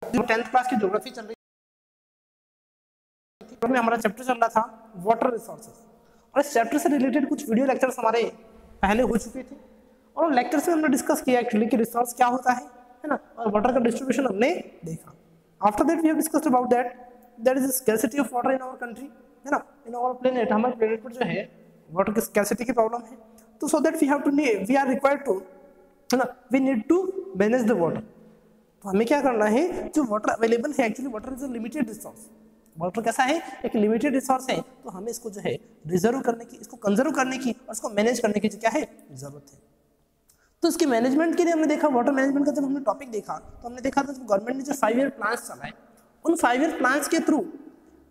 जो 10th class की geography चल रही थी में हमारा चैप्टर चल रहा था वाटर रिसोर्सेज, और इस चैप्टर से रिलेटेड कुछ वीडियो लेक्चर्स हमारे पहले हो चुके थे और उन लेक्चर्स में हमने डिस्कस किया एक्चुअली कि रिसोर्स क्या होता है ना, और वाटर का डिस्ट्रीब्यूशन हमने देखा। After that we have discussed about that is scarcity of water in our country, है ना, इन आवर प्लेनेट। हमारे प्लेनेट पर जो है वाटर की स्कैर्सिटी की प्रॉब्लम है, तो so that we are required to, है ना, we need to manage the water. तो हमें क्या करना है, जो वाटर अवेलेबल है, actually water is a limited resource. Water कैसा है, एक लिमिटेड रिसोर्स है, तो हमें इसको जो है रिजर्व करने की, इसको कंजर्व करने की और इसको मैनेज करने की जो क्या है जरूरत है। तो इसके मैनेजमेंट के लिए हमने देखा, वाटर मैनेजमेंट का जब हमने टॉपिक देखा तो हमने देखा था गवर्नमेंट ने जो 5 ईयर प्लान्स चलाए, उन 5 ईयर प्लान्स के थ्रू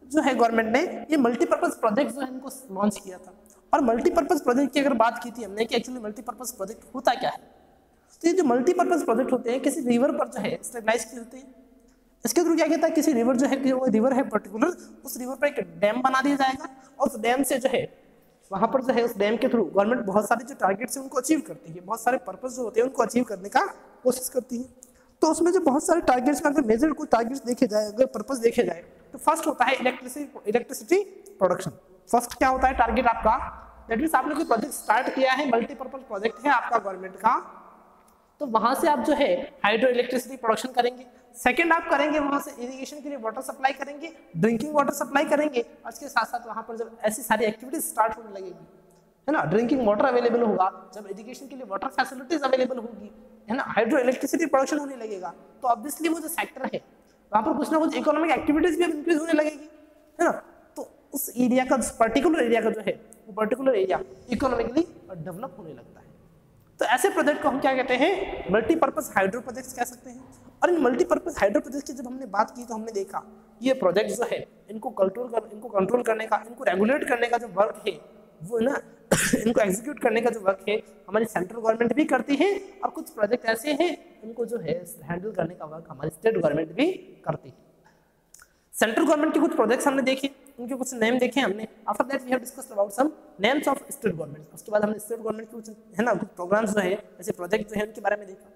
जो है गवर्नमेंट ने ये मल्टीपर्पज प्रोजेक्ट जो है इनको लॉन्च किया था। और मल्टीपर्पज प्रोजेक्ट की अगर बात की थी हमने कि एक्चुअली मल्टीपर्पज प्रोजेक्ट होता क्या है, तो ये जो मल्टीपर्पज प्रोजेक्ट होते हैं किसी रिवर पर जो है स्टेबलाइज किए होते हैं। इसके थ्रू क्या कहता है, किसी रिवर जो है, वो रिवर है पर्टिकुलर, उस रिवर पर एक डैम बना दिया जाएगा और उस डैम से जो है वहां पर जो है उस डैम के थ्रू गवर्नमेंट बहुत सारे जो टारगेट्स हैं उनको अचीव करती है, बहुत सारे पर्पस जो होते हैं उनको अचीव करने का कोशिश करती है। तो उसमें जो बहुत सारे टारगेट्स में अगर मेजर कोई टारगेट्स देखे जाए, अगर पर्पस देखे जाए, तो फर्स्ट होता है इलेक्ट्रिसिटी प्रोडक्शन। फर्स्ट क्या होता है टारगेट आपका, दैट मींस आपने कोई प्रोजेक्ट स्टार्ट किया है, मल्टीपर्पज प्रोजेक्ट है आपका गवर्नमेंट का, तो वहां से आप जो है हाइड्रो इलेक्ट्रिसिटी प्रोडक्शन करेंगे। सेकंड आप करेंगे वहां से इरिगेशन के लिए वाटर सप्लाई करेंगे, ड्रिंकिंग वाटर सप्लाई करेंगे, और इसके साथ साथ वहां पर जब ऐसी सारी एक्टिविटीज स्टार्ट होने लगेगी, है ना, ड्रिंकिंग वाटर अवेलेबल होगा, जब इरिगेशन के लिए वाटर फैसिलिटीज अवेलेबल होगी, है ना, हाइड्रो इलेक्ट्रिसिटी प्रोडक्शन होने लगेगा, तो ऑब्वियसली वो जो सेक्टर है वहां पर कुछ ना कुछ इकोनॉमिक एक्टिविटीज भी इंक्रीज होने लगेगी, है ना। तो उस एरिया का, पर्टिकुलर एरिया का जो है वो पर्टिकुलर एरिया इकोनॉमिकली डेवलप होने लगता है। तो ऐसे प्रोजेक्ट को हम क्या कहते हैं, मल्टीपर्पज हाइड्रो प्रोजेक्ट्स कह सकते हैं। और इन मल्टीपर्पज हाइड्रो प्रोजेक्ट की जब हमने बात की तो हमने देखा ये प्रोजेक्ट जो है इनको कंट्रोल करने का, इनको रेगुलेट करने का जो वर्क है वो ना इनको एग्जीक्यूट करने का जो वर्क है हमारी सेंट्रल गवर्नमेंट भी करती है, और कुछ प्रोजेक्ट ऐसे हैं इनको जो है हैंडल करने का वर्क हमारी स्टेट गवर्नमेंट भी करती है। सेंट्रल गवर्नमेंट के कुछ प्रोजेक्ट्स हमने देखे, उनके कुछ नेम देखे हमने। After that we have discussed about some names of state government. उसके बाद हमने स्टेट गवर्नमेंट के कुछ, है ना, कुछ प्रोग्राम्स जो है, ऐसे प्रोजेक्ट जो है उनके बारे में देखा।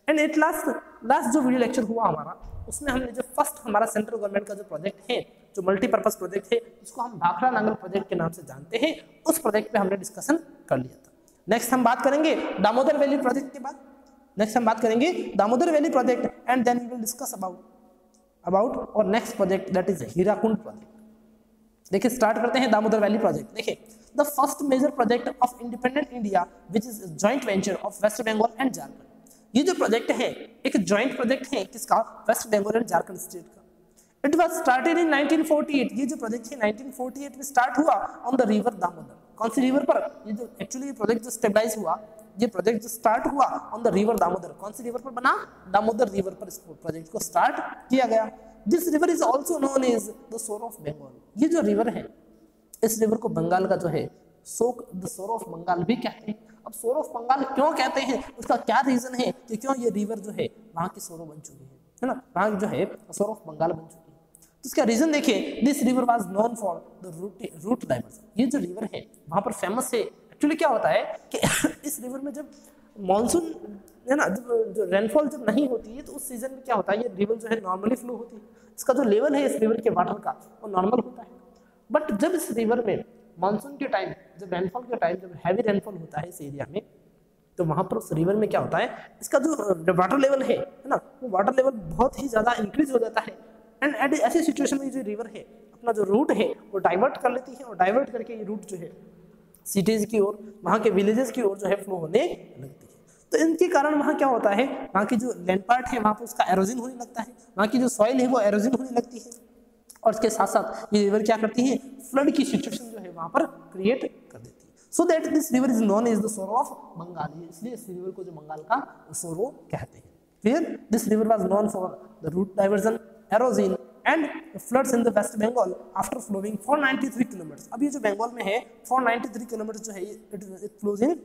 एंड एट लास्ट जो वीडियो लेक्चर हुआ हमारा, उसमें हमने जो फर्स्ट हमारा सेंट्रल गवर्नमेंट का जो प्रोजेक्ट है, जो मल्टीपर्पज प्रोजेक्ट है, उसको हम भाखड़ा नांगल प्रोजेक्ट के नाम से जानते हैं, उस प्रोजेक्ट पे हमने डिस्कशन कर लिया था। नेक्स्ट हम बात करेंगे दामोदर वैली प्रोजेक्ट के बाद, नेक्स्ट हम बात करेंगे Damodar valley project, and then we will discuss about और next project that is Hirakud project. देखिए स्टार्ट करते हैं दामोदर वैली प्रोजेक्ट। देखिए the first major project of independent India which is joint venture of waste Bengal and Jharkhand. ये जो प्रोजेक्ट है एक joint project है किसका, वेस्ट बंगाल एंड झारखंड स्टेट का। It was started in 1948। ये जो प्रोजेक्ट है 1948 में स्टार्ट हुआ ऑन द रिवर दामोदर। कौन सी रिवर पर, ये जो एक्चुअली प्रोजेक्ट जो स्टेबलाइज हुआ, ये प्रोजेक्ट जो स्टार्ट हुआ ऑन द रिवर दामोदर। कौन सी रिवर पर बना, दामोदर रिवर पर इस प्रोजेक्ट को स्टार्ट किया गया। This river is also known as the sorrow of Bengal. ये जो रिवर है, इस रिवर को बंगाल का जो है द सोर ऑफ बंगाल भी कहते हैं। अब सोर ऑफ बंगाल क्यों कहते हैं, उसका क्या रीजन है कि क्यों ये रिवर जो है वहां की सोरो बन चुकी है ना, वहां जो है सोर ऑफ बंगाल बन चुकी है। तो इसका रीजन देखिए, this river was known for the route diversion. ये जो रिवर है वहां पर फेमस है। एक्चुअली क्या होता है कि इस रिवर में जब मानसून, है ना, जब जो रेनफॉल जब नहीं होती है तो उस सीजन में क्या होता है, ये रिवर जो है नॉर्मली फ्लो होती है, इसका जो लेवल है इस रिवर के वाटर का वो नॉर्मल होता है। बट जब इस रिवर में मानसून के टाइम, जब रेनफॉल के टाइम, जब हैवी रेनफॉल होता है इस एरिया में, तो वहां पर उस रिवर में क्या होता है, इसका जो वाटर लेवल है ना, वो वाटर लेवल बहुत ही ज्यादा इंक्रीज हो जाता है। एंड एट ऐसी सिचुएशन में जो रिवर है अपना जो रूट है वो डाइवर्ट कर लेती है, और डाइवर्ट करके ये रूट जो है सिटीज की ओर, वहाँ के विलेजेस की ओर जो है फ्लो होने लगती है। तो इनके कारण वहाँ क्या होता है, वहाँ की जो लैंड पार्ट है वहाँ पर उसका एरोजन होने लगता है, वहाँ की जो सॉइल है वो एरोजन होने लगती है, और इसके साथ साथ ये रिवर क्या करती है, फ्लड की सिचुएशन जो है वहाँ पर क्रिएट कर देती है। So that this river is known as the sorrow of Bengal. इसलिए इस रिवर को जो बंगाल का सोरो कहते हैं। Clear, this river was known for the route diversion, halogen and floods in the West Bengal after flowing 493 kilometers। अब ये जो बंगाल में है 493 किलोमीटर जो है it flows in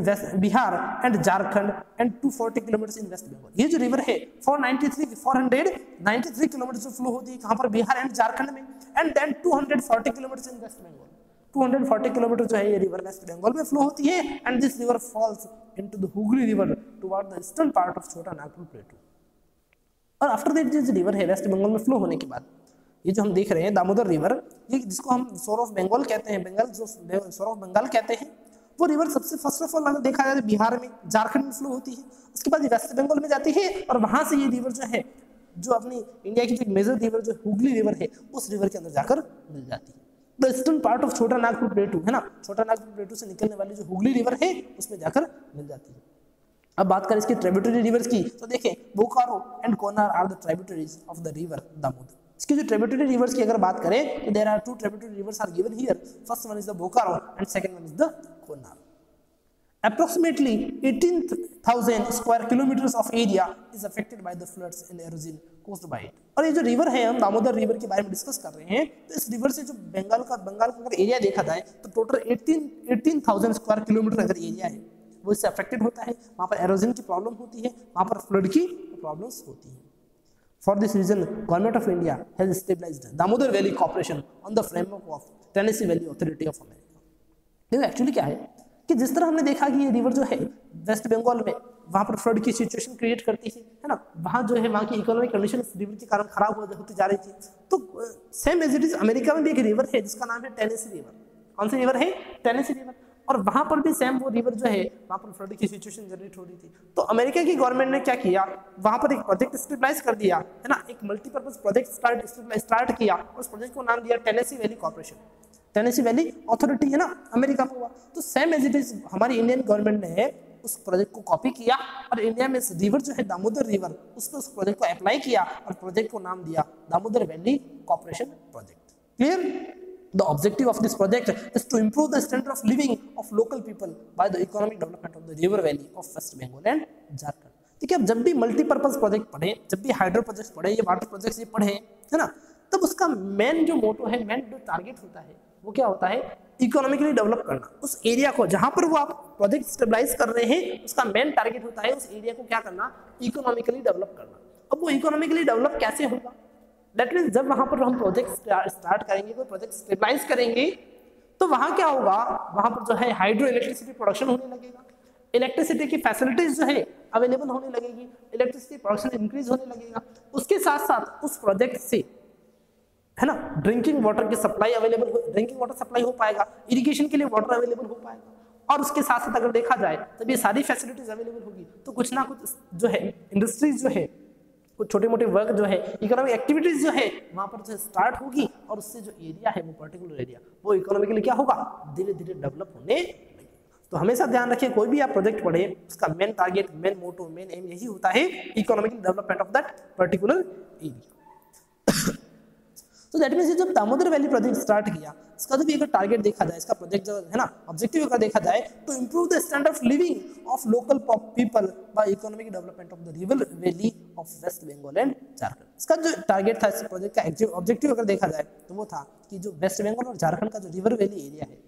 West Bihar and Jharkhand and 240 kilometers in West Bengal। ये जो river है 493 किलोमीटर जो फ्लो होती है कहाँ पर, बिहार एंड झारखंड में, and then 240 kilometre in West Bengal. 240 kilometre जो है ये रिवर वेस्ट बंगाल में फ्लो होती है, and this river falls into the Hooghly river toward the eastern part of छोटा नागपुर प्लेटू। और आफ्टर दैट जो रिवर है वेस्ट बंगाल में फ्लो होने के बाद ये जो हम देख रहे हैं दामोदर रिवर, ये जिसको हम सोर ऑफ बंगाल कहते हैं, बंगाल जो सोर ऑफ बंगाल कहते हैं, वो रिवर सबसे फर्स्ट ऑफ ऑल अगर देखा जाए तो बिहार में झारखंड में फ्लो होती है, उसके बाद ये वेस्ट बंगाल में जाती है और वहां से ये रिवर जो है जो अपनी इंडिया की जो मेजर रिवर जो हुगली रिवर है उस रिवर के अंदर जाकर मिल जाती है। द ईस्टर्न पार्ट ऑफ छोटा नागपुर प्लेटू है ना, छोटा नागपुर प्लेटू से निकलने वाली जो हुगली रिवर है उसमें जाकर मिल जाती है। अब बात करें इसकी ट्रिब्यूटरी रिवर्स की तो देखें Bokaro and Konar are the tributaries of the river Damodar. इसकी जो ट्रिब्यूटरी रिवर्स की अगर बात करें तो there are two tributary rivers are given here, first one is the Bokaro and second one is the Konar. Approximately 18,000 square kilometers of area is affected by the floods and erosion caused by it। और ये जो river है, हम Damodar river के बारे में discuss कर रहे हैं, तो इस रिवर से जो बंगाल का अगर एरिया देखा जाए तो टोटल 18,000 स्क्वायर किलोमीटर अगर एरिया है वो इससे अफेक्टेड होता है। वहाँ पर एरोजन की प्रॉब्लम होती है, वहाँ पर फ्लड की प्रॉब्लम्स होती है। For this reason government of India has stabilised Damodar valley corporation on the framework of Tennessee valley authority of America. देखो एक्चुअली क्या है कि जिस तरह हमने देखा कि ये रिवर जो है वेस्ट बंगाल में वहाँ पर फ्लड की सिचुएशन क्रिएट करती है ना, वहाँ जो है वहाँ की इकोनॉमिक कंडीशन इस रिवर के कारण खराब होती जा रही थी। तो same as it is America में भी एक रिवर है जिसका नाम है टेनेसी रिवर। कौन सी रिवर है? Tennessee river. और वहाँ पर भी सेम वो रिवर जो है वहाँ पर फ्लड की सिचुएशन जनरेट हो रही थी। तो अमेरिका की गवर्नमेंट ने क्या किया, वहाँ पर एक प्रोजेक्ट स्टेबलाइज कर दिया है ना, एक मल्टीपर्पज प्रोजेक्ट स्टार्ट किया और उस प्रोजेक्ट को नाम दिया Tennessee valley corporation, Tennessee valley authority है ना, अमेरिका में हुआ। तो सेम एज इट इज हमारी इंडियन गवर्नमेंट ने उस प्रोजेक्ट को कॉपी किया और इंडिया में रिवर जो है दामोदर रिवर उस पर उस प्रोजेक्ट को अप्लाई किया और प्रोजेक्ट को नाम दिया Damodar valley corporation project. Clear? The objective of this project is to improve the standard of living of local people by the economic development of the river valley of West Bengal and Jharkhand। देखिए अब जब भी multipurpose project पढ़े, जब भी hydro project पढ़े, ये water projects ये पढ़े है ना, तब उसका मेन जो मोटो है, मेन जो टारगेट होता है वो क्या होता है? इकोनॉमिकली डेवलप करना। उस एरिया को जहां पर वो आप प्रोजेक्ट स्टेबलाइज कर रहे हैं उसका मेन टारगेट होता है उस एरिया को क्या करना? इकोनॉमिकली डेवलप करना। अब वो इकोनॉमिकली डेवलप कैसे होगा? दैट मीन्स जब वहां पर हम प्रोजेक्ट स्टार्ट करेंगे, कोई प्रोजेक्ट स्टेबलाइज करेंगे, तो वहां क्या होगा? वहां पर जो है हाइड्रो इलेक्ट्रिसिटी प्रोडक्शन होने लगेगा, इलेक्ट्रिसिटी की फैसिलिटीज जो है अवेलेबल होने लगेगी, इलेक्ट्रिसिटी प्रोडक्शन इंक्रीज होने लगेगा। उसके साथ साथ उस प्रोजेक्ट से है ना ड्रिंकिंग वाटर की सप्लाई अवेलेबल हो, ड्रिंकिंग वाटर सप्लाई हो पाएगा, इरिगेशन के लिए वाटर अवेलेबल हो पाएगा। और उसके साथ साथ अगर देखा जाए तब ये सारी फैसिलिटीज अवेलेबल होगी तो कुछ ना कुछ जो है इंडस्ट्रीज जो है, कुछ छोटे मोटे वर्क जो है, इकोनॉमिक एक्टिविटीज जो है वहां पर जो स्टार्ट होगी और उससे जो एरिया है वो पर्टिकुलर एरिया वो इकोनॉमिकली क्या होगा? धीरे धीरे डेवलप होने लगेगा। तो हमेशा ध्यान रखिए कोई भी आप प्रोजेक्ट पढ़े उसका main target, main motto, main aim यही होता है economic development of that particular area. तो दैट मींस जब दामोदर वैली प्रोजेक्ट स्टार्ट किया, इसका जो भी अगर टारगेट देखा जाए, इसका प्रोजेक्ट जो है ना ऑब्जेक्टिव अगर देखा जाए तो improve the standard of living of local people by economic development of the river valley of waste Bengal and Jharkhand. इसका जो टारगेट था इस प्रोजेक्ट का ऑब्जेक्टिव अगर देखा जाए तो वो था कि जो वेस्ट बंगाल और झारखंड का जो रिवर वैली एरिया है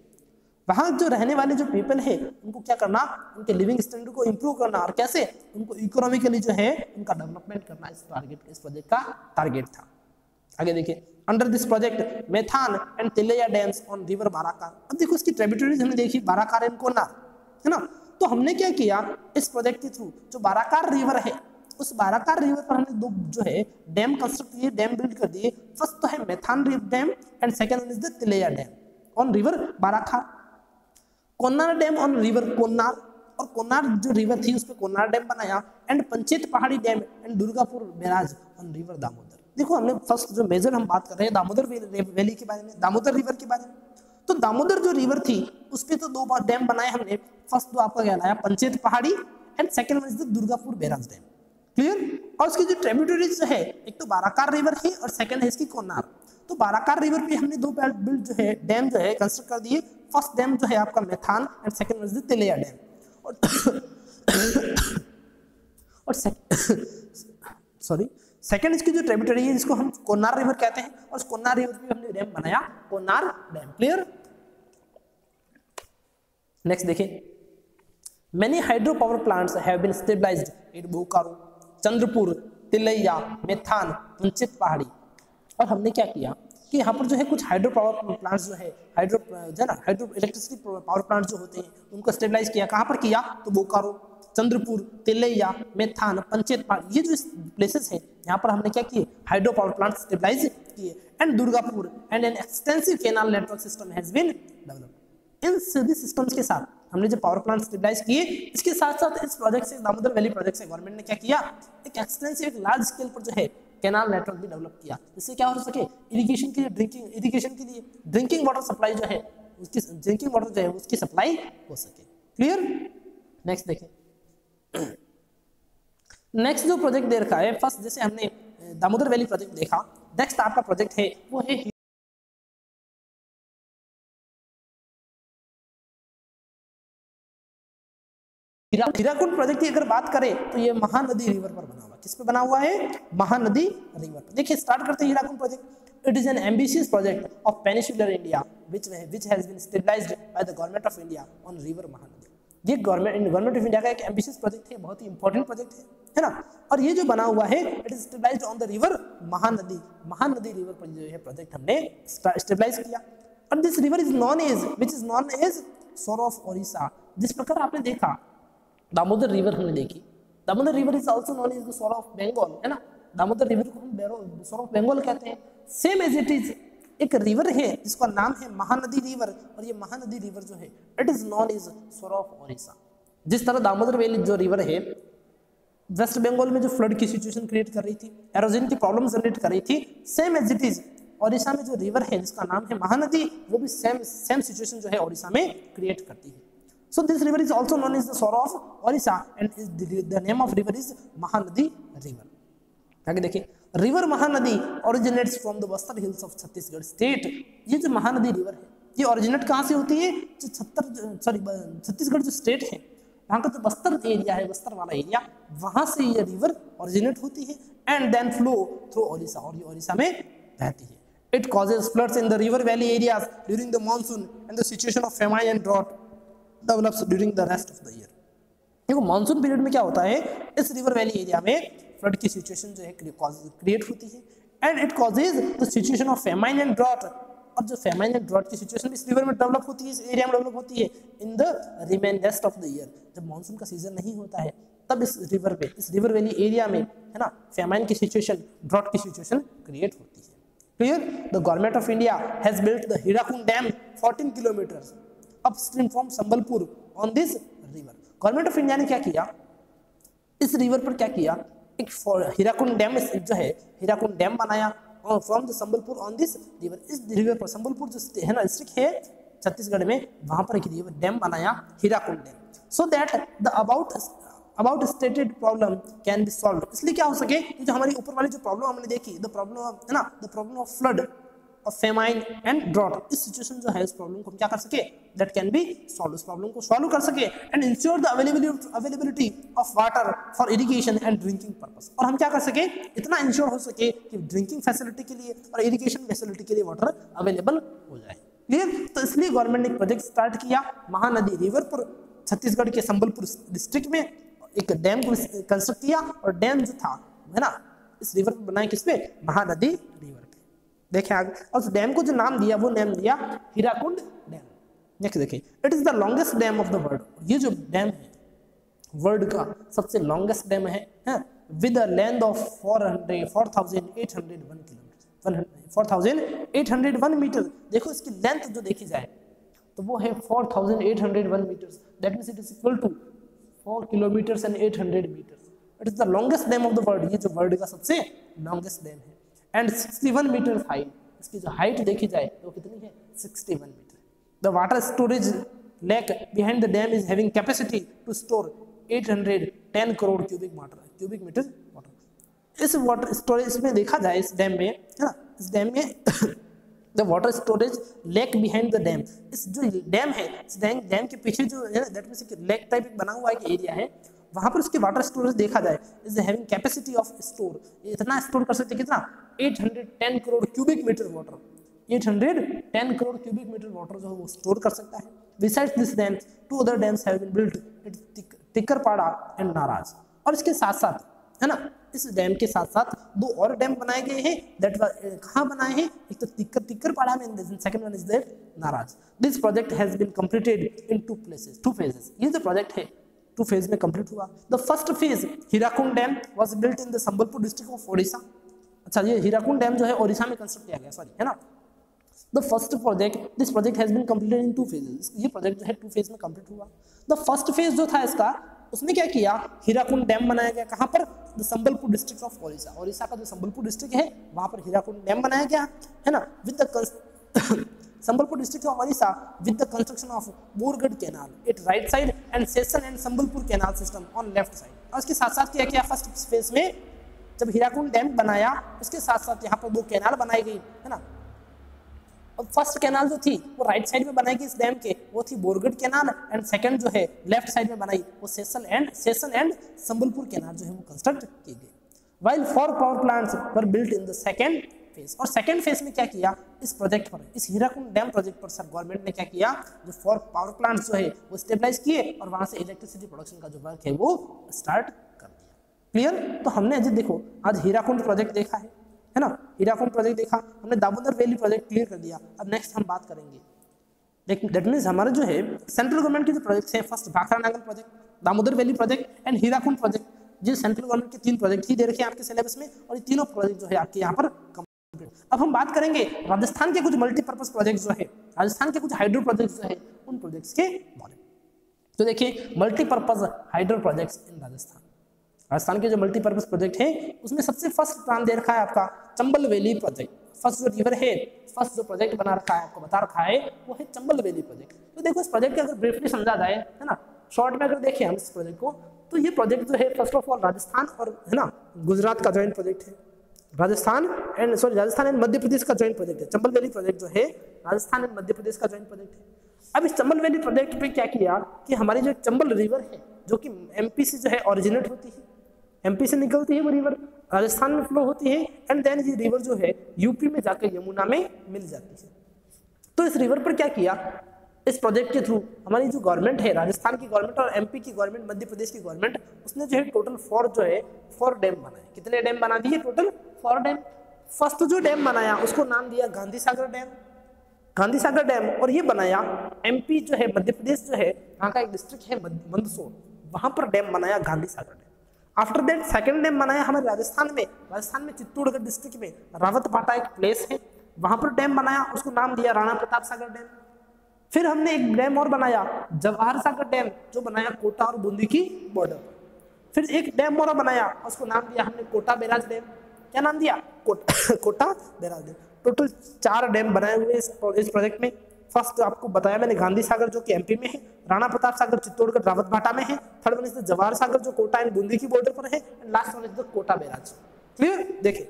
वहाँ जो रहने वाले जो पीपल है उनको क्या करना? उनके लिविंग स्टैंडर्ड को इंप्रूव करना और कैसे उनको इकोनॉमिकली जो है उनका डेवलपमेंट करना इस प्रोजेक्ट का टारगेट था। आगे देखिए, under this project Maithon and Tilaiya dams on river Barakar. अब देखो इसकी ट्रिब्यूटरीज हमने देखी बाराकार एंड कोनार है ना, तो हमने क्या किया इस प्रोजेक्ट के थ्रू जो बाराकार रिवर है उस बाराकार रिवर पर हमने दो जो है डैम कंस्ट्रक्ट किए, डैम बिल्ड कर दिए। फर्स्ट तो है Maithon dam and second one is the Tilaiya dam on river Barakar. Konar dam on river Konar, और कोनार जो रिवर थी उस पर कोनार डैम बनाया। And Panchet Pahari dam and Durgapur barrage on river Damodar. देखो हमने फर्स्ट जो मेजर हम बात कर रहे हैं दामोदर वैली के बारे में, दामोदर रिवर के बारे में। तो दामोदर जो रिवर थी उस पर तो दो डैम बनाए हमने। फर्स्ट तो आपका कहलाया पंचेत पहाड़ी and second one is the Durgapur barrage dam. Clear? और उसकी जो ट्रिब्यूटरीज जो है एक तो बाराकार रिवर है और सेकंड है इसकी कोनार। तो बाराकार रिवर पे हमने दो बिल्ड जो है डैम जो है कंस्ट्रक्ट कर दिए। फर्स्ट डैम जो है आपका Maithon and second one is the Tilaiya dam. और सेकंड इसकी जो ट्रिब्यूटरी है जिसको हम कोनार रिवर कहते हैं और उस कोनार रिवर पे हमने डैम बनाया कोनार डैम। क्लियर? नेक्स्ट देखिए, many hydro power plants have been stabilized at Bokaro, Chandrapur, Tilaiya, Maithon, Panchet पहाड़ी। और हमने क्या किया कि यहाँ पर जो है कुछ हाइड्रो पावर प्लांट्स जो है हाइड्रो इलेक्ट्रिसिटी पावर प्लांट जो होते हैं उनको स्टेबलाइज किया। कहाँ पर किया? तो बोकारो, चंद्रपुर, तेलैया, मेथान, पंचेत पाड़, ये जो प्लेसेस है यहाँ पर हमने क्या किए, हाइड्रो पावर प्लांट स्टेबलाइज किए। And Durgapur and an extensive canal network system has been developed. इन सभी सिस्टम्स के साथ हमने जो पावर प्लांट स्टेबलाइज किए, इसके साथ साथ इस प्रोजेक्ट से, दामोदर वैली प्रोजेक्ट से गवर्नमेंट ने क्या किया, एक एक्सटेंसिव, एक लार्ज स्केल पर जो है कैनाल नेटवर्क भी डेवलप किया। इससे क्या हो सके, इरिगेशन के लिए, इरिगेशन के लिए ड्रिंकिंग वाटर सप्लाई जो है, उसकी ड्रिंकिंग वाटर जो है उसकी सप्लाई हो सके। क्लियर। नेक्स्ट देखें, नेक्स्ट जो प्रोजेक्ट दे रखा है, फर्स्ट जैसे हमने दामोदर वैली प्रोजेक्ट देखा, नेक्स्ट आपका प्रोजेक्ट है वो है हीराकुंड प्रोजेक्ट की अगर बात करें तो ये महानदी रिवर पर बना हुआ है। किस पे बना हुआ है, महानदी रिवर पर। देखिए स्टार्ट करते हैं Hirakud project. It is an ambitious project of peninsular India which has been stabilised by the government of India on river Mahanadi. ये गवर्नमेंट ऑफ इंडिया का एक एम्बिशियस प्रोजेक्ट है, बहुत ही इंपॉर्टेंट प्रोजेक्ट है ना। और ये जो बना हुआ है, it is stabilised on the river Mahanadi. Mahanadi river पर जो है प्रोजेक्ट हमने स्टेबलाइज किया। और this river is known as, which is known as sorrow of Odisha. जिस प्रकार आपने देखा दामोदर रिवर हमने देखी, Damodar river is also known as the sorrow of Bengal, है ना। दामोदर रिवर को हम सोर ऑफ बंगाल कहते हैं। सेम एज इट इज एक रिवर है जिसका नाम है महानदी रिवर, और ये महानदी रिवर जो है it is known as sorrow of Odisha. जिस तरह दामोदर वैली जो रिवर है वेस्ट बंगाल में जो फ्लड की सिचुएशन क्रिएट कर रही थी, एरोजन की प्रॉब्लम जनरेट कर रही थी, same as it is Odisha में जो रिवर है जिसका नाम है महानदी, वो भी सेम सिचुएशन जो है ओडिशा में क्रिएट करती है। So this river is also known as the source of Orissa and the name of river is Mahanadi river. आगे देखिए, river Mahanadi originates from the western hills of Chhattisgarh state. ये जो महानदी रिवर है ये ओरिजिनेट कहाँ से होती है, जो छत्तीसगढ़ जो स्टेट है वहाँ का जो बस्तर एरिया है, बस्तर वाला एरिया, वहाँ से ये रिवर ओरिजिनेट होती है and then flow through Odisha, और ये ओडिशा में बहती है। It causes floods in the river valley areas during the monsoon and the situation of famine and drought develops during the rest of the year। देखो monsoon period में क्या होता है, इस रिवर वैली एरिया में फ्लड की situation जो है क्रिएट होती है and it causes the situation of famine and drought. और जो फेमाइन एंड ड्रॉट की सिचुएशन इस रिवर में डेवलप होती है, इस एरिया में डेवलप होती है in the remain rest of the year. जब मानसून का सीजन नहीं होता है तब इस रिवर पे, इस रिवर वैली एरिया में, है ना, फेमाइन की सिचुएशन, ड्रॉट की सिचुएशन क्रिएट होती है। Clear. The government of India has built the Hirakud dam 14 kilometre upstream from Sambalpur on this river. Government of India ने क्या किया, इस रिवर पर क्या किया, एक हीराकुंड डैम जो है, हीराकुंड डैम बनाया from the Sambalpur on this river. इस रिवर पर संबलपुर जो है ना डिस्ट्रिक्ट है छत्तीसगढ़ में, वहां पर एक रिवर डैम बनाया, Hirakud dam, so that the about stated problem can be solve. इसलिए क्या हो सके, जो हमारी ऊपर वाली जो प्रॉब्लम हमने देखी, द प्रॉब्लम ऑफ, है ना, द प्रॉब्लम ऑफ फ्लड और फेमाइन एंड ड्रॉट, इस सिचुएशन जो है इस प्रॉब्लम को हम क्या कर सके, दैट कैन बी सॉल्व, उस प्रॉब्लम को सॉल्व कर सके and ensure the availability of water for irrigation and drinking purpose. और हम क्या कर सके, इतना इंश्योर हो सके कि ड्रिंकिंग फैसिलिटी के लिए और इरिगेशन फैसिलिटी के लिए वाटर अवेलेबल हो जाए। क्लियर। तो इसलिए गवर्नमेंट ने एक प्रोजेक्ट स्टार्ट किया, महानदी रिवर पर छत्तीसगढ़ के संबलपुर डिस्ट्रिक्ट में एक डैम को कंस्ट्रक्ट किया, और डैम जो था, है ना, इस रिवर पर बनाया, किस पे, महानदी रिवर पे। देखें आगे, और उस डैम को जो नाम दिया वो नाम दिया हीराकुंड डैम। नेक्स्ट देखिए, it is the longest dam of the world. ये जो डैम है वर्ल्ड का सबसे लॉन्गेस्ट डैम है, with a length of 4,801 kilometre, 4,801 metre. देखो इसकी लेंथ जो देखी जाए तो वो है 4,801 metre, that means it is equal to 4 kilometre and 800 metre. It is the longest dam of the world. ये जो वर्ल्ड का सबसे लॉन्गेस्ट डैम है एंड 61 मीटर हाइट। इसकी जो हाइट देखी जाए तो कितनी है, 61 metre. The water storage lake behind the dam is having capacity to store 810 crore cubic metre water. इस वाटर स्टोरेज में देखा जाए, इस डैम में, है ना, इस डैम में the water storage lake behind the dam, इस जो डैम है, इस डैम के पीछे जो है ना, दैट मींस लेक टाइप बना हुआ एक एरिया है, वहां पर उसके वाटर स्टोरेज देखा जाए, is having capacity of store, इतना स्टोर कर सकते, कितना, 810 crore cubic metre water. 810 crore cubic metre water जो है वो स्टोर कर सकता है। Besides this dam, 2 other dams have been built at Tikarpara and Naraj. और इसके साथ साथ, है ना, इस डैम के साथ साथ 2 और डैम बनाए गए हैं, दैट कहाँ बनाए हैं, एक तो टिकरपाड़ा में, second one is that Naraj. This project has been completed in 2 phases। ये जो प्रोजेक्ट है 2 फेज में कंप्लीट हुआ। The first phase Hirakud dam was built in the Sambalpur district of Odisha. अच्छा, ये हीराकुंड डैम जो है ओडिशा में कंस्ट्रक्ट किया गया, सॉरी, है ना। The first project, this project has been completed in 2 phases. ये प्रोजेक्ट जो है 2 फेज में कंप्लीट हुआ। द फर्स्ट फेज जो था इसका, उसमें क्या किया, हीराकुंड डैम बनाया गया। कहाँ पर? The Sambalpur district of Odisha. Odisha का जो संबलपुर डिस्ट्रिक्ट है वहां पर हीराकुंड डैम बनाया गया, है ना, with the Sambalpur district of Odisha with the construction of Bargarh canal at right side and Sason and Sambalpur canal system on left side. और उसके साथ साथ क्या किया, फर्स्ट फेज में जब हीराकुंड डैम बनाया उसके साथ साथ यहाँ पर 2 कैनाल बनाई गई, है ना। और फर्स्ट कैनाल जो थी वो राइट साइड में बनाई गई इस डैम के, वो थी बोरगढ़ कैनाल, एंड सेकंड जो है लेफ्ट साइड में बनाई वो सेशन एंड संबलपुर कैनाल जो है वो कंस्ट्रक्ट की गई। While 4 power plants were built in the second phase. और सेकंड फेज में क्या किया, इस प्रोजेक्ट पर, इस हीराकुंड डैम प्रोजेक्ट पर सर गवर्नमेंट ने क्या किया, जो 4 पावर प्लांट्स जो है वो स्टेबलाइज किए और वहां से इलेक्ट्रिसिटी प्रोडक्शन का जो वर्क है वो स्टार्ट कर दिया। क्लियर? तो हमने अजय देखो आज हीराकुंड प्रोजेक्ट देखा है ना, हीराकुंड प्रोजेक्ट देखा, हमने दामोदर वैली प्रोजेक्ट क्लियर कर दिया। अब नेक्स्ट हम बात करेंगे, दैट मीन्स हमारा जो है सेंट्रल गवर्नमेंट के जो प्रोजेक्ट्स हैं, first Bhakra Nangal project, Damodar valley project and Hirakud project, जो सेंट्रल गवर्नमेंट के 3 प्रोजेक्ट ही दे रखे हैं आपके सिलेबस में, और ये तीनों प्रोजेक्ट जो है आपके यहाँ पर कंप्लीट। अब हम बात करेंगे राजस्थान के कुछ मल्टीपर्पज प्रोजेक्ट जो है, राजस्थान के कुछ हाइड्रो प्रोजेक्ट जो है, उन प्रोजेक्ट्स के बारे में। तो देखिए multipurpose hydro projects in Rajasthan, Rajasthan के जो मल्टीपर्पज प्रोजेक्ट है उसमें सबसे फर्स्ट नाम दे रखा है आपका चंबल वैली प्रोजेक्ट। फर्स्ट जो रिवर है, फर्स्ट जो प्रोजेक्ट बना रखा है, आपको बता रखा है, वो है चंबल वैली प्रोजेक्ट। तो देखो इस प्रोजेक्ट के अगर ब्रीफली समझा जाए, है ना, शॉर्ट में अगर देखें हम इस प्रोजेक्ट को, तो ये प्रोजेक्ट जो है फर्स्ट ऑफ ऑल राजस्थान और, है ना, गुजरात का जॉइंट प्रोजेक्ट है। राजस्थान एंड मध्य प्रदेश का जॉइंट प्रोजेक्ट है। चंबल वैली प्रोजेक्ट जो है राजस्थान एंड मध्य प्रदेश का जॉइंट प्रोजेक्ट है। अब इस चंबल वैली प्रोजेक्ट पे क्या किया कि हमारी जो चंबल रिवर है, जो कि एमपी से जो है ओरिजिनेट होती है, एमपी से निकलती है वो रिवर, राजस्थान में फ्लो होती है, एंड देन ये रिवर जो है यूपी में जाकर यमुना में मिल जाती है। तो इस रिवर पर क्या किया, इस प्रोजेक्ट के थ्रू हमारी जो गवर्नमेंट है, राजस्थान की गवर्नमेंट और एमपी की गवर्नमेंट, मध्य प्रदेश की गवर्नमेंट, उसने जो है टोटल 4 डैम बनाए। कितने डैम बना दिए? Total 4 dam. फर्स्ट जो डैम बनाया उसको नाम दिया गांधी सागर डैम, गांधी सागर डैम, और ये बनाया एमपी जो है, मध्य प्रदेश जो है, वहाँ का एक डिस्ट्रिक्ट है मंदसौर, वहां पर डैम बनाया Gandhi Sagar dam. After that second dam बनाया हमारे राजस्थान में चित्तौड़गढ़ डिस्ट्रिक्ट में रावतभाटा एक प्लेस है, वहां पर डैम बनाया, उसको नाम दिया राणा प्रताप सागर डैम। फिर हमने एक डैम और बनाया जवाहर सागर डैम, जो बनाया कोटा और बूंदी की बॉर्डर पर। फिर एक डैम और बनाया, उसको नाम दिया हमने कोटा बैराज डैम। क्या नाम दिया? Kota barrage dam. Total 4 dam बनाए हुए इस प्रोजेक्ट में। फर्स्ट आपको बताया मैंने गांधी सागर जो कि एमपी में है, राणा प्रताप सागर चित्तौड़गढ़ रावतभाटा में है, third one is the Jawahar Sagar जो कोटा एंड बूंदी की बॉर्डर पर है, and last one is the Kota barrage. Clear? देखिए,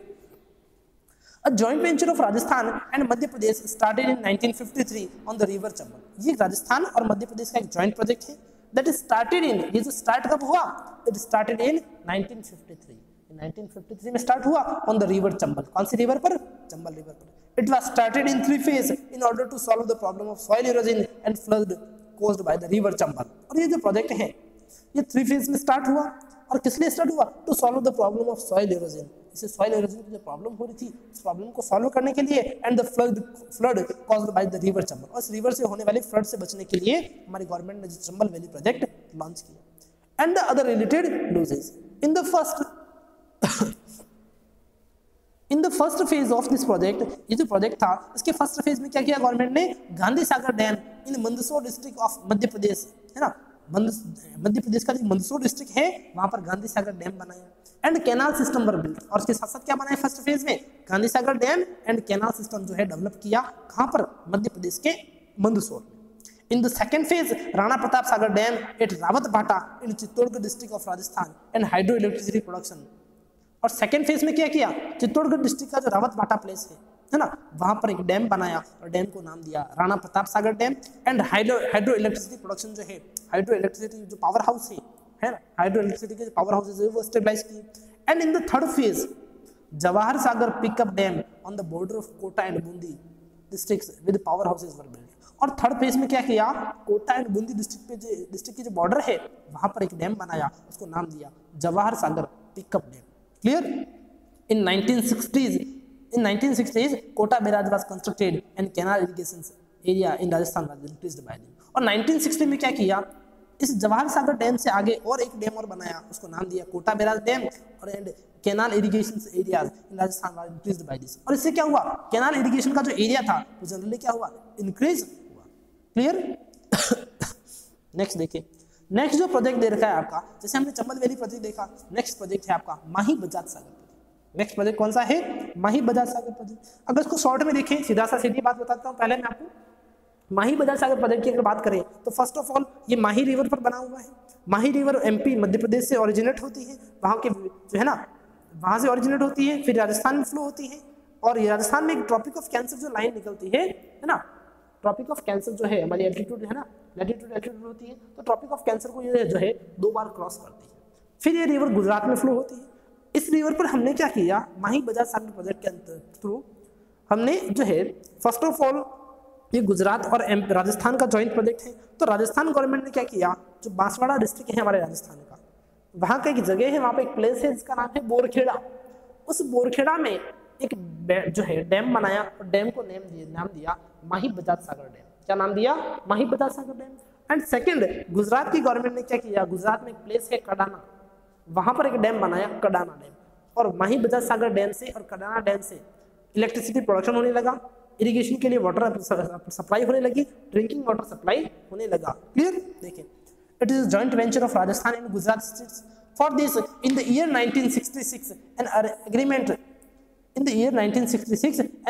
A joint venture of Rajasthan and Madhya Pradesh started in 1953 on the river Chambal। ये राजस्थान और मध्य प्रदेश का एक जॉइंट प्रोजेक्ट है that is started in, ये जो स्टार्ट कब हुआ? It started in 1953। 1953 में स्टार्ट हुआ on the river Chambal। कौन सी रिवर पर? चंबल रिवर पर। It was started in 3 phases in order to solve the problem of soil erosion and flood caused by the river Chambal। और ये जो project है ये 3 फेज में स्टार्ट हुआ, और किस लिए स्टार्ट हुआ? To solve the problem of soil erosion. इसे सॉइल इरोजन की जो प्रॉब्लम हो रही थी, इस प्रॉब्लम को सॉल्व करने के लिए, and the flood caused by the river Chambal, और इस रिवर से होने वाले फ्लड से बचने के लिए हमारी गवर्नमेंट ने चंबल वैली प्रोजेक्ट लॉन्च किया। And the other related uses in the first phase of this project, ये जो प्रोजेक्ट था इसके फर्स्ट फेज में क्या किया गवर्नमेंट ने? Gandhi Sagar dam in Mandsaur district of Madhya Pradesh, है ना, मध्य प्रदेश का जो मंदसौर डिस्ट्रिक्ट है वहां पर गांधी सागर डैम बनाया, and canal system were built. और उसके साथ साथ क्या बनाया फर्स्ट फेज में? Gandhi Sagar dam and canal system जो है डेवलप किया। कहां पर? मध्य प्रदेश के मंदसौर में। In the second phase Rana Pratap Sagar dam at Rawatbhata in Chittorgarh district of Rajasthan and hydro electricity production. और सेकंड फेज में क्या किया? चित्तौड़गढ़ डिस्ट्रिक्ट का जो रावतभाटा प्लेस है ना, वहां पर एक डैम बनाया और डैम को नाम दिया Rana Pratap Sagar dam, and hydro electricity production जो है, हाइड्रो इलेक्ट्रिसिटी जो पावर हाउस है ना, हाइड्रो इलेक्ट्रिसिटी के जो पावर हाउसेज है वो स्टेबलाइज की। And in the third phase Jawahar Sagar pickup dam on the border of Kota and Bundi districts with power houses were built. और थर्ड फेज में क्या किया? कोटा एंड बूंदी डिस्ट्रिक्ट की जो बॉर्डर है वहां पर एक डैम बनाया, उसको नाम दिया Jawahar Sagar pickup dam. Clear? In 1960s Kota barrage was constructed and canal irrigation area in Rajasthan was increased by them। और 1960 में क्या किया? इस जवाहर सागर डैम से आगे और एक डैम और बनाया, उसको नाम दिया कोटा बैराज डैम, और and canal irrigation areas in Rajasthan was increased by this. और इससे क्या हुआ, कैनाल इरिगेशन का जो एरिया था वो जनरली क्या हुआ, इंक्रीज हुआ। क्लियर। नेक्स्ट देखिए, नेक्स्ट जो प्रोजेक्ट दे रखा है आपका, जैसे हमने चंबल वैली प्रोजेक्ट देखा, नेक्स्ट प्रोजेक्ट है आपका माही बजाज सागर प्रोजेक्ट। नेक्स्ट प्रोजेक्ट कौन सा है, माही बजाज सागर प्रोजेक्ट। अगर इसको शॉर्ट में देखें, सीधा सा सीधी बात बताता हूँ, पहले मैं आपको माही बजाज सागर प्रोजेक्ट की अगर बात करें तो फर्स्ट ऑफ ऑल ये माही रिवर पर बना हुआ है। माही रिवर एमपी मध्य प्रदेश से ओरिजिनेट होती है, वहाँ के जो है ना वहाँ से ओरिजिनेट होती है, फिर राजस्थान में फ्लो होती है, और ये राजस्थान में एक ट्रॉपिक ऑफ कैंसर जो लाइन निकलती है ना, ट्रॉपिक ऑफ कैंसर जो है हमारी एल्टीट्यूड है ना, लैटिट्यूड एल्टीट्यूड होती है, तो ट्रॉपिक ऑफ कैंसर को ये जो है 2 बार क्रॉस करती है, फिर ये रिवर गुजरात में फ्लो होती है। इस रिवर पर हमने क्या किया, माही बजाज सागर प्रोजेक्ट के थ्रू हमने जो है फर्स्ट ऑफ ऑल ये गुजरात और राजस्थान का जॉइंट प्रोजेक्ट है, तो राजस्थान गवर्नमेंट ने क्या किया, जो बांसवाड़ा डिस्ट्रिक्ट है हमारे राजस्थान का, वहाँ का एक जगह है, वहाँ पे एक प्लेस है जिसका नाम है बोरखेड़ा। उस बोरखेड़ा में एक जो है डैम बनाया, और डैम को नाम दिया माही बजाज सागर डैम। क्या नाम दिया, माही Bajaj Sagar dam. And second, Gujarat की गवर्नमेंट ने क्या किया, गुजरात में एक प्लेस है कडाना, वहाँ पर एक डैम बनाया कडाना डैम, और माही बजाज सागर डैम से और कडाना डैम से इलेक्ट्रिसिटी प्रोडक्शन होने लगा, इरिगेशन के लिए वाटर सप्लाई होने लगी, ड्रिंकिंग वाटर सप्लाई होने लगा। क्लियर। देखिए, it is joint venture of Rajasthan and Gujarat states. For this in the year 1966 an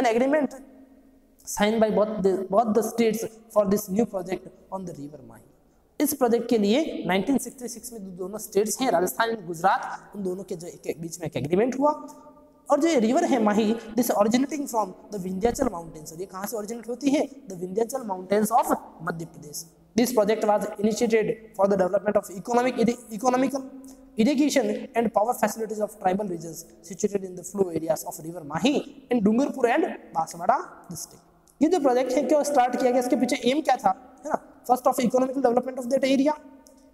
agreement sign by both the states for this new project on the river Mahi। इस project के लिए 1966 में दोनों states हैं राजस्थान और गुजरात, उन दोनों के बीच में एक एग्रीमेंट हुआ। और जो ये रिवर है Mahi, this originating from the Vindhyachal mountains, ये कहाँ से ओरिजिनेट होती है, the Vindhyachal mountains of Madhya Pradesh. This project was initiated for the development of economical irrigation and power facilities of tribal regions situated in the flow areas of river Mahi in Dungarpur and Banswara district. ये जो project है क्यों start किया गया, इसके पीछे M क्या था, है ना, first of economical development of that area,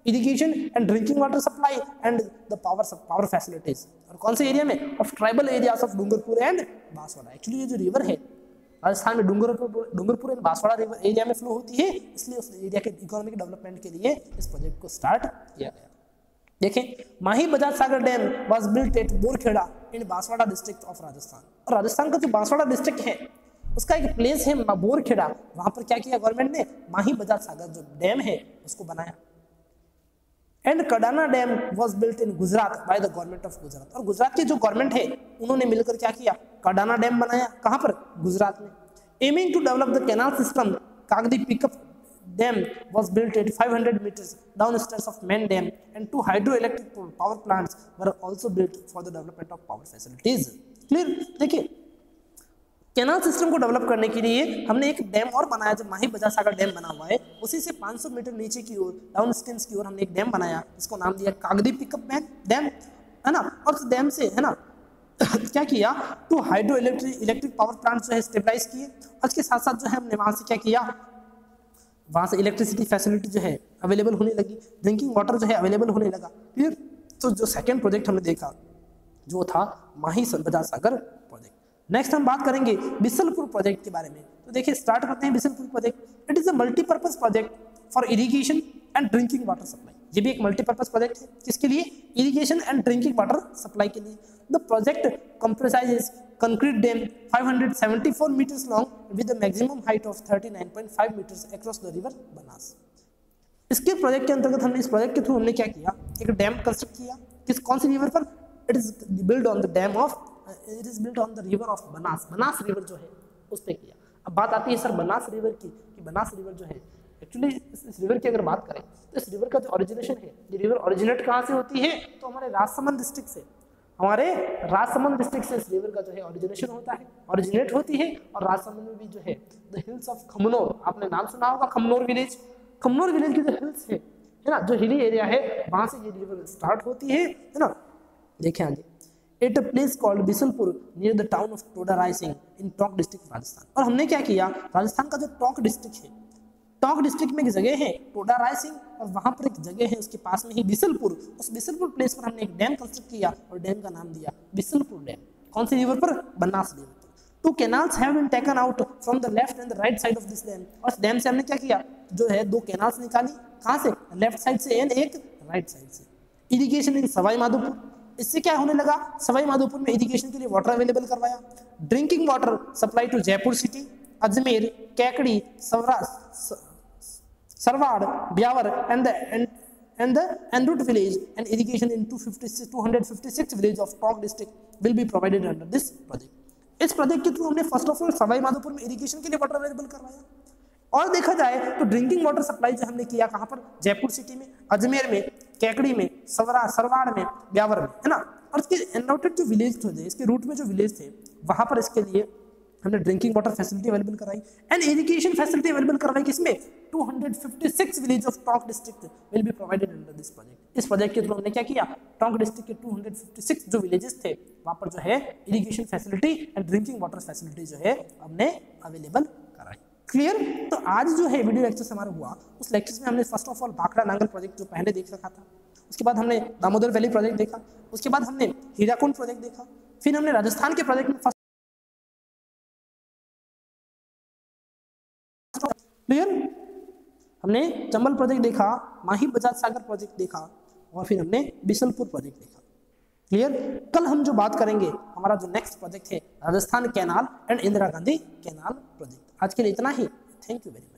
irrigation and drinking water supply and the power facilities, और कौन से एरिया में, of tribal areas of Dungarpur and Banswara. Actually ये जो रिवर है राजस्थान में Dungarpur and Banswara river area में फ्लो होती है, इसलिए उस एरिया के इकोनॉमिक डेवलपमेंट के लिए इस प्रोजेक्ट को स्टार्ट किया गया। देखें, Mahi Bajaj Sagar dam was built at Borkhera in Banswara district of Rajasthan. और राजस्थान का जो बांसवाड़ा डिस्ट्रिक्ट है उसका एक प्लेस है बोरखेड़ा, वहां पर क्या किया गवर्नमेंट ने, माही बजाज सागर जो डैम है उसको बनाया। And Kadana dam was built in Gujarat bye the government of Gujarat. और गुजरात की जो गवर्नमेंट है उन्होंने मिलकर क्या किया, कडाना डैम बनाया, कहां पर, गुजरात में। Aiming to develop the canal system, Kagdi pickup dam was built at 500 meters downstairs of main dam, and 2 hydroelectric power plants were also built for the development of power facilities। Clear. देखिए, canal system को develop करने के लिए हमने एक dam और बनाया, जो माही बजाज सागर डैम बना हुआ है, उसी से 500 मीटर नीचे की ओर डाउन स्ट्रीम्स की ओर हमने एक डैम बनाया, इसको नाम दिया कागदी पिकअप डैम, है ना। और उस डैम से, है ना, क्या किया, 2 हाइड्रो इलेक्ट्रिक पावर प्लांट जो है स्टेबलाइज किए, और उसके साथ साथ जो है हमने वहां से क्या किया, वहाँ से इलेक्ट्रिसिटी फैसिलिटी जो है अवेलेबल होने लगी, ड्रिंकिंग वाटर जो है अवेलेबल होने लगा। फिर तो जो सेकंड प्रोजेक्ट हमने देखा जो था माही बजाज सागर प्रोजेक्ट। नेक्स्ट हम बात करेंगे बिसलपुर प्रोजेक्ट के बारे में। तो देखिए, स्टार्ट करते हैं Bisalpur project. It is a multipurpose project for irrigation and drinking water supply. ये भी एक मल्टीपर्पज प्रोजेक्ट है, किसके लिए, irrigation and drinking water supply के लिए। The project comprises concrete dam 574 meters long with a maximum height of 39.5 meters across the river Banas। इसके project के अंतर्गत हमने, इस प्रोजेक्ट के थ्रू हमने क्या किया, एक डैम कंस्ट्रक्ट किया, कौन सी रिवर पर, it is build on the river of Banas. Banas river जो है उस पर किया। अब बात आती है सर बनास रिवर की, कि बनास रिवर जो है एक्चुअली इस रिवर की अगर बात करें तो इस रिवर का जो ओरिजिनेशन है, ये रिवर ओरिजिनेट कहाँ से होती है, तो हमारे राजसमंद डिस्ट्रिक्ट से, हमारे राजसमंद डिस्ट्रिक्ट से इस रिवर का जो है ओरिजिनेशन होता है, ओरिजिनेट होती है। और राजसमंद में भी जो है द हिल्स ऑफ खमनोर, आपने नाम सुना होगा खमनोर विलेज, खमनोर विलेज की जो हिल्स है ना, जो हिली एरिया है, वहां से ये रिवर स्टार्ट होती है ना। देखिए आगे, it place called Bisalpur near the town of Toda rising in Tonk district Rajasthan. और हमने क्या किया, राजस्थान का जो टोंक डिस्ट्रिक्ट है, टोंक डिस्ट्रिक्ट में एक जगह है टोडा रायसिंग, और वहां पर एक जगह है उसके पास में ही बिसलपुर। उस बिसलपुर प्लेस पर हमने एक डैम कंस्ट्रक्ट किया और डैम का नाम दिया बिसलपुर डैम। कौन सी रिवर पर, बनास रिवर पर। 2 canals have been taken out from the left and the right side of this dam. और इस डैम से हमने क्या किया, जो है 2 कैनाल्स निकाली, कहाँ से, लेफ्ट साइड से एंड एक राइट साइड से। इरिगेशन इन सवाई माधोपुर, इससे क्या होने लगा, सवाई माधोपुर में इरिगेशन के लिए वाटर अवेलेबल करवाया। Drinking water supply to Jaipur city, Ajmer, Kekri, Sarwar, Beawar and the en route village and irrigation in 256 village of Tog district will be provided under this project। इस प्रोजेक्ट के थ्रू हमने first of all Sawai Madhopur में irrigation के लिए water available करवाया। और देखा जाए तो ड्रिंकिंग वाटर सप्लाई जो हमने किया कहाँ पर, जयपुर सिटी में, अजमेर में, कैकड़ी में, सरवाड़ में, ब्यावर में, है ना। और इसके एनराउटेड जो विलेज थे, इसके रूट में जो विलेज थे वहां पर इसके लिए हमने ड्रिंकिंग वाटर फैसिलिटी अवेलेबल कराई एंड इरिगेशन फैसिलिटी अवेलेबल करवाई। किसमें, 256 village of Tonk district will be provided under this project. इस प्रोजेक्ट के थ्रू हमने क्या किया, टोंक डिस्ट्रिक्ट के 256 जो विलेजेस थे वहां पर जो है irrigation facility and drinking water facility जो है हमने अवेलेबल कराई। क्लियर। तो आज जो है वीडियो लेक्चर हमारा हुआ, उस लेक्चर में हमने first of all Bhakra Nangal project जो पहले देख रखा था, उसके बाद हमने दामोदर वैली प्रोजेक्ट देखा, उसके बाद हमने हीराकुंड प्रोजेक्ट देखा, फिर हमने राजस्थान के प्रोजेक्ट में क्लियर, हमने चंबल प्रोजेक्ट देखा, माही बजाज सागर प्रोजेक्ट देखा और फिर हमने बिशनपुर प्रोजेक्ट देखा। क्लियर। कल हम जो बात करेंगे, हमारा जो नेक्स्ट प्रोजेक्ट है Rajasthan canal and Indira Gandhi canal project. आज के लिए इतना ही। Thank you very much.